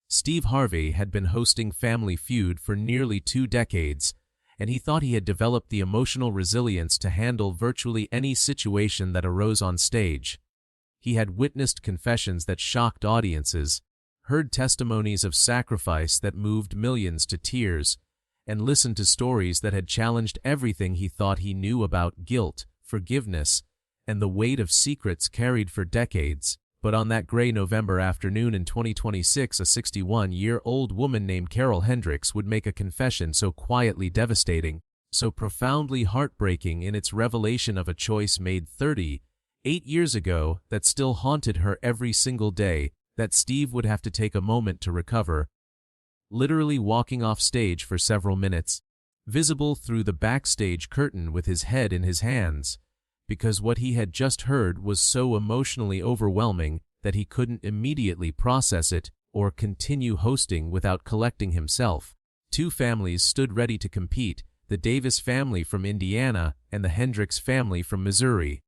Steve Harvey had been hosting Family Feud for nearly 2 decades, and he thought he had developed the emotional resilience to handle virtually any situation that arose on stage. He had witnessed confessions that shocked audiences, heard testimonies of sacrifice that moved millions to tears, and listened to stories that had challenged everything he thought he knew about guilt, forgiveness, and the weight of secrets carried for decades. But on that gray November afternoon in 2026, a 61-year-old woman named Carol Hendricks would make a confession so quietly devastating, so profoundly heartbreaking in its revelation of a choice made 38 years ago that still haunted her every single day, that Steve would have to take a moment to recover, literally walking off stage for several minutes, visible through the backstage curtain with his head in his hands, because what he had just heard was so emotionally overwhelming that he couldn't immediately process it or continue hosting without collecting himself. 2 families stood ready to compete, the Davis family from Indiana and the Hendricks family from Missouri.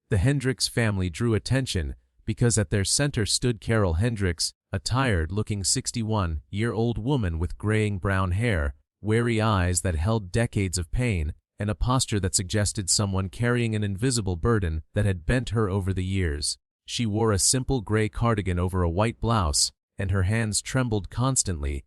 The Hendricks family drew attention because at their center stood Carol Hendricks, a tired-looking 61-year-old woman with graying brown hair, weary eyes that held decades of pain, and a posture that suggested someone carrying an invisible burden that had bent her over the years. She wore a simple gray cardigan over a white blouse, and her hands trembled constantly.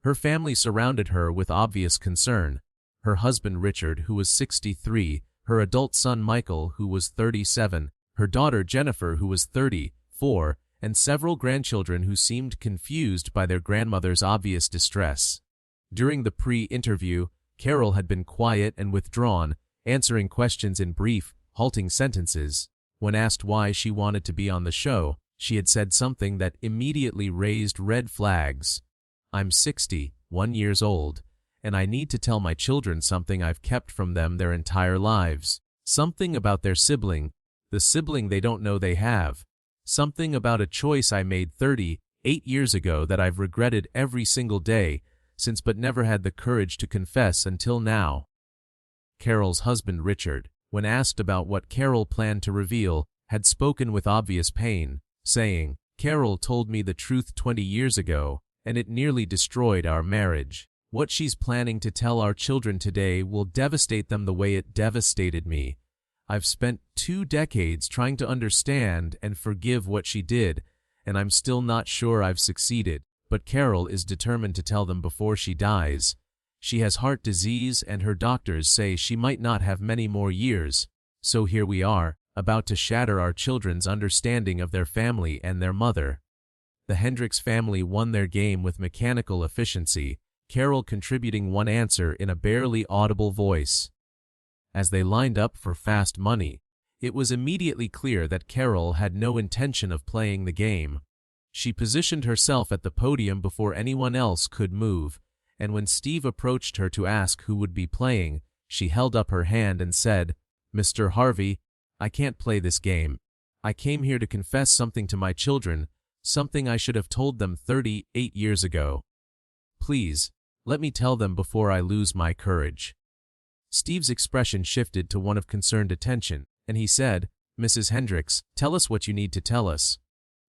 Her family surrounded her with obvious concern. Her husband Richard, who was 63, her adult son Michael, who was 37, her daughter Jennifer, who was 34, and several grandchildren who seemed confused by their grandmother's obvious distress. During the pre-interview, Carol had been quiet and withdrawn, answering questions in brief, halting sentences. When asked why she wanted to be on the show, she had said something that immediately raised red flags. "I'm 61 years old, and I need to tell my children something I've kept from them their entire lives. Something about their sibling, the sibling they don't know they have. Something about a choice I made 38 years ago that I've regretted every single day since, but never had the courage to confess until now." Carol's husband Richard, when asked about what Carol planned to reveal, had spoken with obvious pain, saying, "Carol told me the truth 20 years ago, and it nearly destroyed our marriage. What she's planning to tell our children today will devastate them the way it devastated me. I've spent 2 decades trying to understand and forgive what she did, and I'm still not sure I've succeeded. But Carol is determined to tell them before she dies. She has heart disease and her doctors say she might not have many more years. So here we are, about to shatter our children's understanding of their family and their mother." The Hendricks family won their game with mechanical efficiency, Carol contributing one answer in a barely audible voice. As they lined up for fast money, it was immediately clear that Carol had no intention of playing the game. She positioned herself at the podium before anyone else could move, and when Steve approached her to ask who would be playing, she held up her hand and said, "Mr. Harvey, I can't play this game. I came here to confess something to my children, something I should have told them 38 years ago. Please, let me tell them before I lose my courage." Steve's expression shifted to one of concerned attention, and he said, "Mrs. Hendricks, tell us what you need to tell us."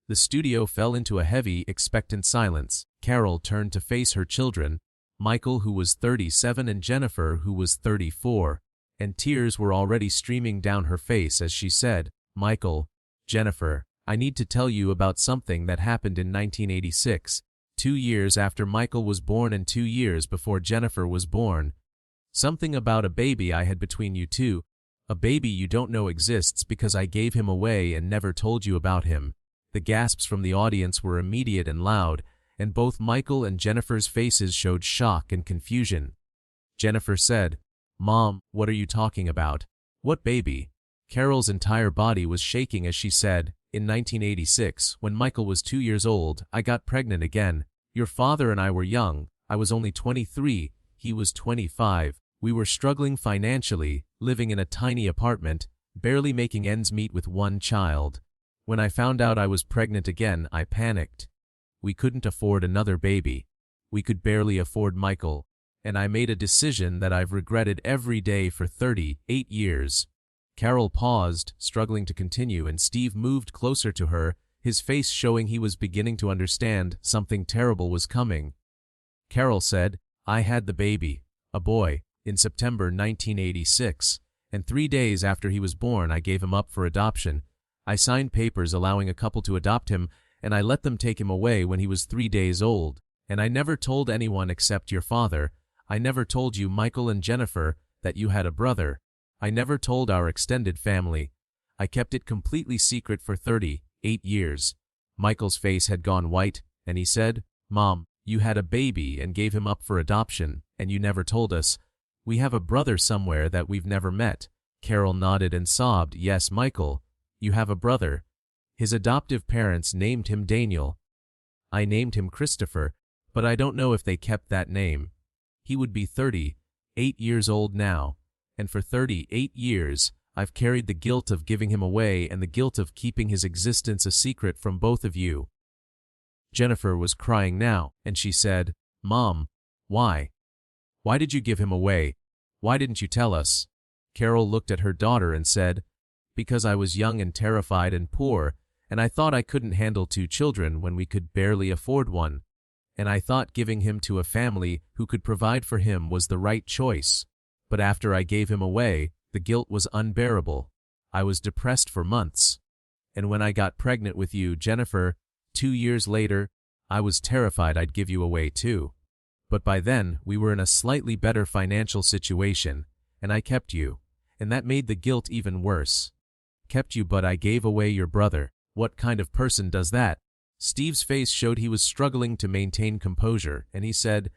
The studio fell into a heavy, expectant silence. Carol turned to face her children, Michael, who was 37, and Jennifer, who was 34, and tears were already streaming down her face as she said, "Michael, Jennifer, I need to tell you about something that happened in 1986, 2 years after Michael was born and 2 years before Jennifer was born. Something about a baby I had between you two, a baby you don't know exists because I gave him away and never told you about him." The gasps from the audience were immediate and loud, and both Michael and Jennifer's faces showed shock and confusion. Jennifer said, "Mom, what are you talking about? What baby?" Carol's entire body was shaking as she said, "In 1986, when Michael was 2 years old, I got pregnant again. Your father and I were young. I was only 23, he was 25. We were struggling financially, living in a tiny apartment, barely making ends meet with one child. When I found out I was pregnant again, I panicked. We couldn't afford another baby. We could barely afford Michael, and I made a decision that I've regretted every day for 38 years." Carol paused, struggling to continue, and Steve moved closer to her, his face showing he was beginning to understand something terrible was coming. Carol said, I had the baby, a boy, in September 1986, and 3 days after he was born I gave him up for adoption. I signed papers allowing a couple to adopt him, and I let them take him away when he was 3 days old, and I never told anyone except your father. I never told you, Michael and Jennifer, that you had a brother. I never told our extended family. I kept it completely secret for 38 years. Michael's face had gone white, and he said, Mom, you had a baby and gave him up for adoption, and you never told us. We have a brother somewhere that we've never met. Carol nodded and sobbed, Yes, Michael, you have a brother. His adoptive parents named him Daniel. I named him Christopher, but I don't know if they kept that name. He would be 38 years old now, and for 38 years, I've carried the guilt of giving him away and the guilt of keeping his existence a secret from both of you. Jennifer was crying now, and she said, Mom, why? Why did you give him away? Why didn't you tell us? Carol looked at her daughter and said, Because I was young and terrified and poor, and I thought I couldn't handle 2 children when we could barely afford one. And I thought giving him to a family who could provide for him was the right choice. But after I gave him away, the guilt was unbearable. I was depressed for months. And when I got pregnant with you, Jennifer, 2 years later, I was terrified I'd give you away too. But by then, we were in a slightly better financial situation, and I kept you, and that made the guilt even worse. Kept you, but I gave away your brother. What kind of person does that? Steve's face showed he was struggling to maintain composure, and he said,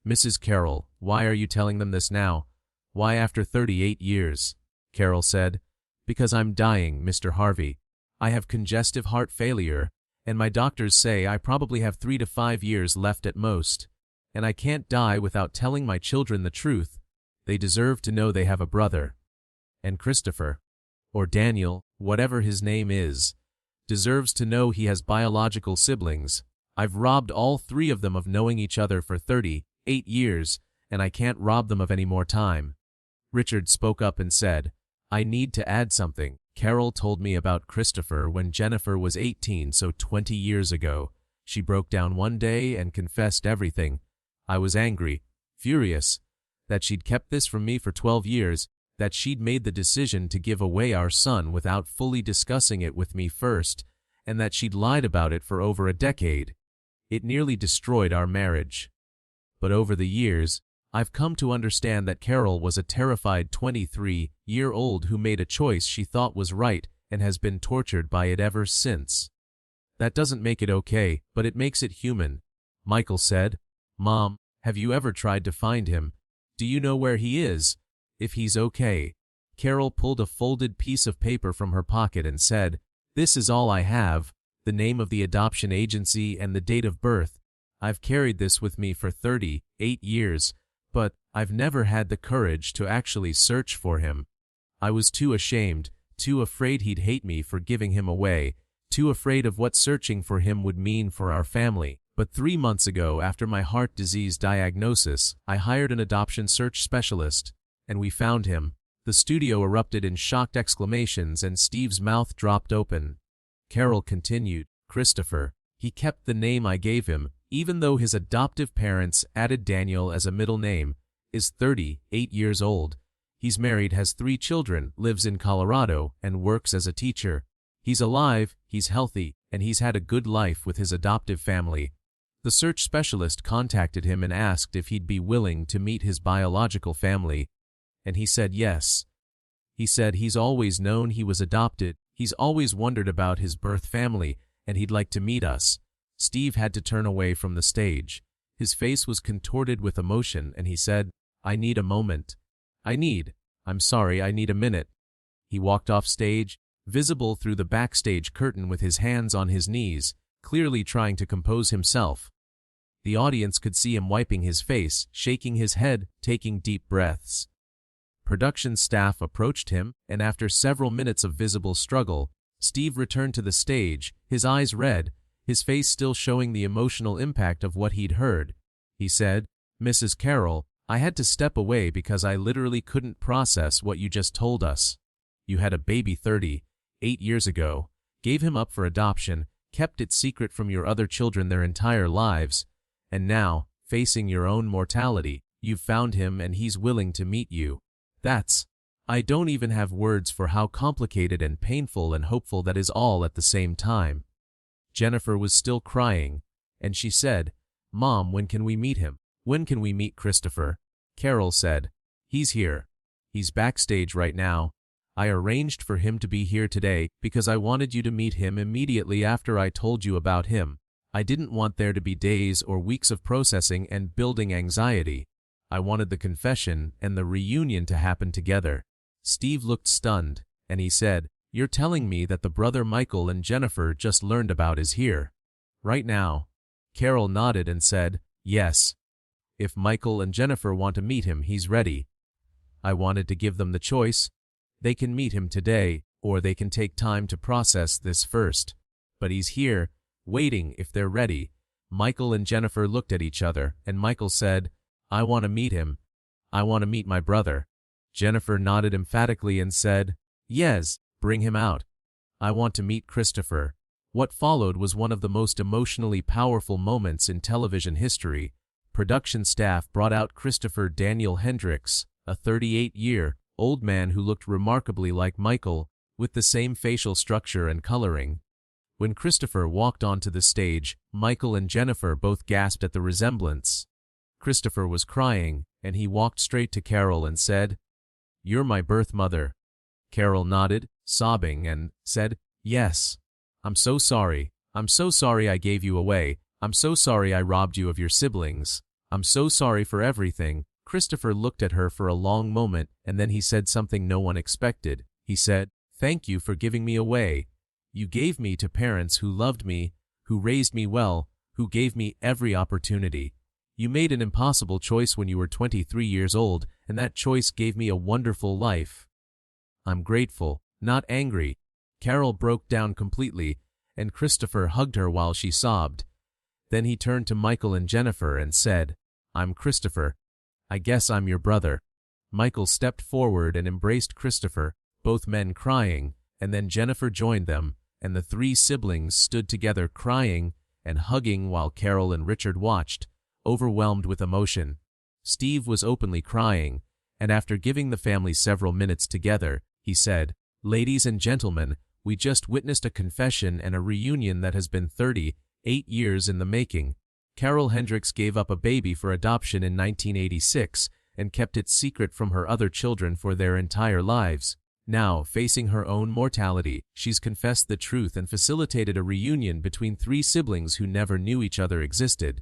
Mrs. Carroll, why are you telling them this now? Why after 38 years? Carol said, Because I'm dying, Mr. Harvey. I have congestive heart failure, and my doctors say I probably have 3 to 5 years left at most. And I can't die without telling my children the truth. They deserve to know they have a brother. And Christopher, or Daniel, whatever his name is, deserves to know he has biological siblings. I've robbed all 3 of them of knowing each other for 38 years, and I can't rob them of any more time. Richard spoke up and said, I need to add something. Carol told me about Christopher when Jennifer was 18, so 20 years ago. She broke down one day and confessed everything. I was angry, furious, that she'd kept this from me for 12 years, that she'd made the decision to give away our son without fully discussing it with me first, and that she'd lied about it for over a decade. It nearly destroyed our marriage. But over the years, I've come to understand that Carol was a terrified 23-year-old who made a choice she thought was right and has been tortured by it ever since. That doesn't make it okay, but it makes it human. Michael said, Mom, have you ever tried to find him? Do you know where he is? If he's okay. Carol pulled a folded piece of paper from her pocket and said, This is all I have, the name of the adoption agency and the date of birth. I've carried this with me for 38 years, but I've never had the courage to actually search for him. I was too ashamed, too afraid he'd hate me for giving him away, too afraid of what searching for him would mean for our family. But 3 months ago, after my heart disease diagnosis, I hired an adoption search specialist, and we found him. The studio erupted in shocked exclamations and Steve's mouth dropped open. Carol continued, Christopher, he kept the name I gave him, even though his adoptive parents added Daniel as a middle name, is 38 years old. He's married, has 3 children, lives in Colorado, and works as a teacher. He's alive, he's healthy, and he's had a good life with his adoptive family. The search specialist contacted him and asked if he'd be willing to meet his biological family, and he said yes. He said he's always known he was adopted, he's always wondered about his birth family, and he'd like to meet us. Steve had to turn away from the stage. His face was contorted with emotion, and he said, I need a moment. I'm sorry, I need a minute. He walked off stage, visible through the backstage curtain with his hands on his knees, clearly trying to compose himself. The audience could see him wiping his face, shaking his head, taking deep breaths. Production staff approached him, and after several minutes of visible struggle, Steve returned to the stage, his eyes red, his face still showing the emotional impact of what he'd heard. He said, Mrs. Carroll, I had to step away because I literally couldn't process what you just told us. You had a baby 38 years ago, gave him up for adoption, kept it secret from your other children their entire lives, and now, facing your own mortality, you've found him and he's willing to meet you. I don't even have words for how complicated and painful and hopeful that is all at the same time." Jennifer was still crying, and she said, "Mom, when can we meet him? When can we meet Christopher?" Carol said, "He's here. He's backstage right now. I arranged for him to be here today because I wanted you to meet him immediately after I told you about him. I didn't want there to be days or weeks of processing and building anxiety. I wanted the confession and the reunion to happen together." Steve looked stunned, and he said, "You're telling me that the brother Michael and Jennifer just learned about is here right now?" Carol nodded and said, "Yes. If Michael and Jennifer want to meet him, he's ready. I wanted to give them the choice. They can meet him today, or they can take time to process this first. But he's here, waiting if they're ready." Michael and Jennifer looked at each other, and Michael said, "I want to meet him. I want to meet my brother." Jennifer nodded emphatically and said, "Yes, bring him out. I want to meet Christopher." What followed was one of the most emotionally powerful moments in television history. Production staff brought out Christopher Daniel Hendricks, a 38-year-old man who looked remarkably like Michael, with the same facial structure and coloring. When Christopher walked onto the stage, Michael and Jennifer both gasped at the resemblance. Christopher was crying, and he walked straight to Carol and said, "You're my birth mother." Carol nodded, sobbing, and said, "Yes. I'm so sorry. I'm so sorry I gave you away. I'm so sorry I robbed you of your siblings. I'm so sorry for everything." Christopher looked at her for a long moment, and then he said something no one expected. He said, "Thank you for giving me away. You gave me to parents who loved me, who raised me well, who gave me every opportunity. You made an impossible choice when you were 23 years old, and that choice gave me a wonderful life. I'm grateful, not angry." Carol broke down completely, and Christopher hugged her while she sobbed. Then he turned to Michael and Jennifer and said, "I'm Christopher. I guess I'm your brother." Michael stepped forward and embraced Christopher, both men crying, and then Jennifer joined them, and the three siblings stood together crying and hugging while Carol and Richard watched, overwhelmed with emotion. Steve was openly crying, and after giving the family several minutes together, he said, "Ladies and gentlemen, we just witnessed a confession and a reunion that has been 38 years in the making. Carol Hendricks gave up a baby for adoption in 1986 and kept it secret from her other children for their entire lives. Now, facing her own mortality, she's confessed the truth and facilitated a reunion between three siblings who never knew each other existed.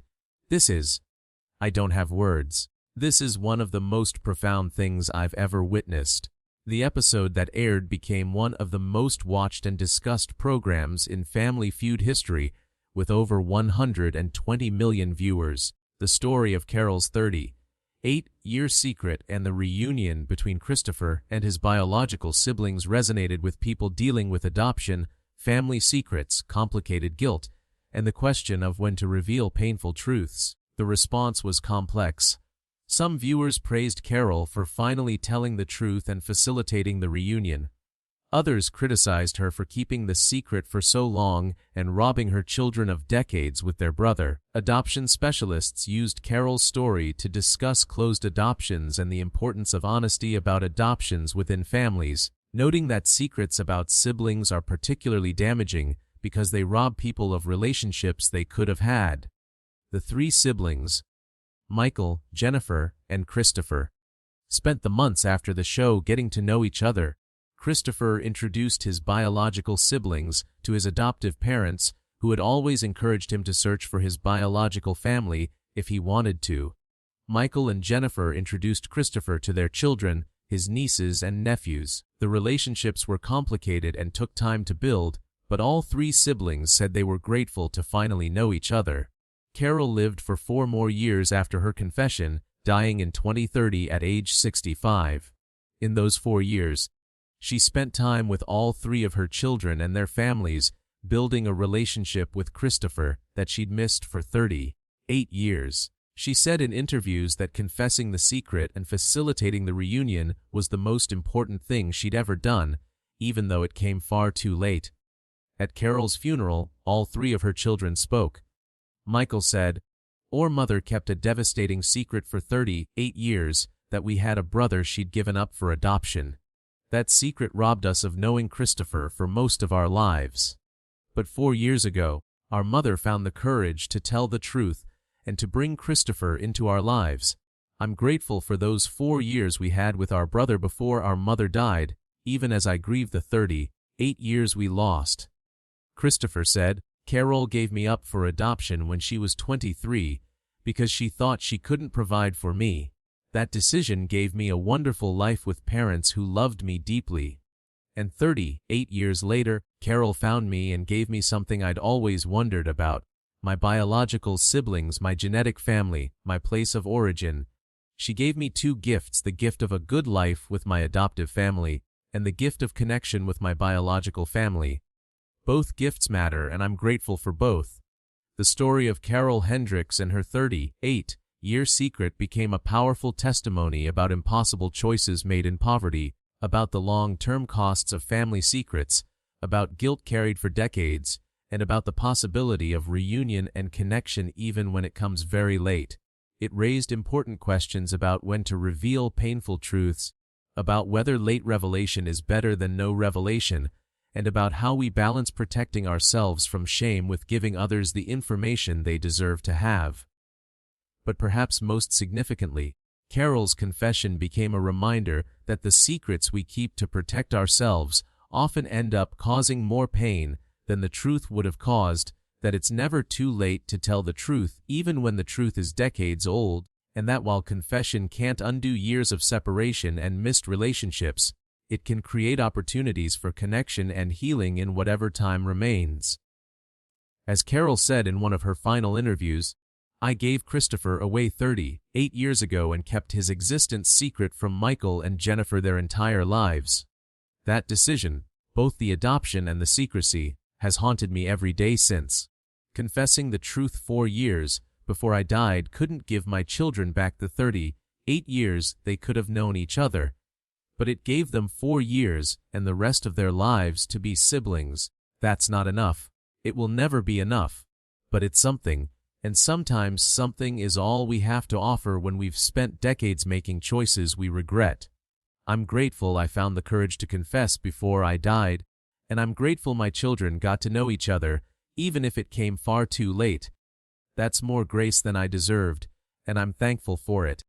I don't have words. This is one of the most profound things I've ever witnessed." The episode that aired became one of the most watched and discussed programs in Family Feud history, with over 120 million viewers. The story of Carol's 38-year secret and the reunion between Christopher and his biological siblings resonated with people dealing with adoption, family secrets, complicated guilt, and the question of when to reveal painful truths. The response was complex. Some viewers praised Carol for finally telling the truth and facilitating the reunion. Others criticized her for keeping the secret for so long and robbing her children of decades with their brother. Adoption specialists used Carol's story to discuss closed adoptions and the importance of honesty about adoptions within families, noting that secrets about siblings are particularly damaging because they rob people of relationships they could have had. The three siblings, Michael, Jennifer, and Christopher, spent the months after the show getting to know each other. Christopher introduced his biological siblings to his adoptive parents, who had always encouraged him to search for his biological family if he wanted to. Michael and Jennifer introduced Christopher to their children, his nieces and nephews. The relationships were complicated and took time to build, but all three siblings said they were grateful to finally know each other. Carol lived for 4 more years after her confession, dying in 2030 at age 65. In those 4 years, she spent time with all 3 of her children and their families, building a relationship with Christopher that she'd missed for 38 years. She said in interviews that confessing the secret and facilitating the reunion was the most important thing she'd ever done, even though it came far too late. At Carol's funeral, all three of her children spoke. Michael said, "Our mother kept a devastating secret for 38 years, that we had a brother she'd given up for adoption. That secret robbed us of knowing Christopher for most of our lives. But 4 years ago, our mother found the courage to tell the truth and to bring Christopher into our lives. I'm grateful for those 4 years we had with our brother before our mother died, even as I grieve the 38 years we lost." Christopher said, "Carol gave me up for adoption when she was 23 because she thought she couldn't provide for me. That decision gave me a wonderful life with parents who loved me deeply. And 38 years later, Carol found me and gave me something I'd always wondered about: my biological siblings, my genetic family, my place of origin. She gave me two gifts: the gift of a good life with my adoptive family, and the gift of connection with my biological family. Both gifts matter, and I'm grateful for both." The story of Carol Hendricks and her 38-year secret became a powerful testimony about impossible choices made in poverty, about the long-term costs of family secrets, about guilt carried for decades, and about the possibility of reunion and connection even when it comes very late. It raised important questions about when to reveal painful truths, about whether late revelation is better than no revelation, and about how we balance protecting ourselves from shame with giving others the information they deserve to have. But perhaps most significantly, Carol's confession became a reminder that the secrets we keep to protect ourselves often end up causing more pain than the truth would have caused, that it's never too late to tell the truth even when the truth is decades old, and that while confession can't undo years of separation and missed relationships, it can create opportunities for connection and healing in whatever time remains. As Carol said in one of her final interviews, "I gave Christopher away 38 years ago and kept his existence secret from Michael and Jennifer their entire lives. That decision, both the adoption and the secrecy, has haunted me every day since. Confessing the truth 4 years before I died couldn't give my children back the 38 years they could have known each other, but it gave them 4 years and the rest of their lives to be siblings. That's not enough. It will never be enough. But it's something, and sometimes something is all we have to offer when we've spent decades making choices we regret. I'm grateful I found the courage to confess before I died, and I'm grateful my children got to know each other, even if it came far too late. That's more grace than I deserved, and I'm thankful for it."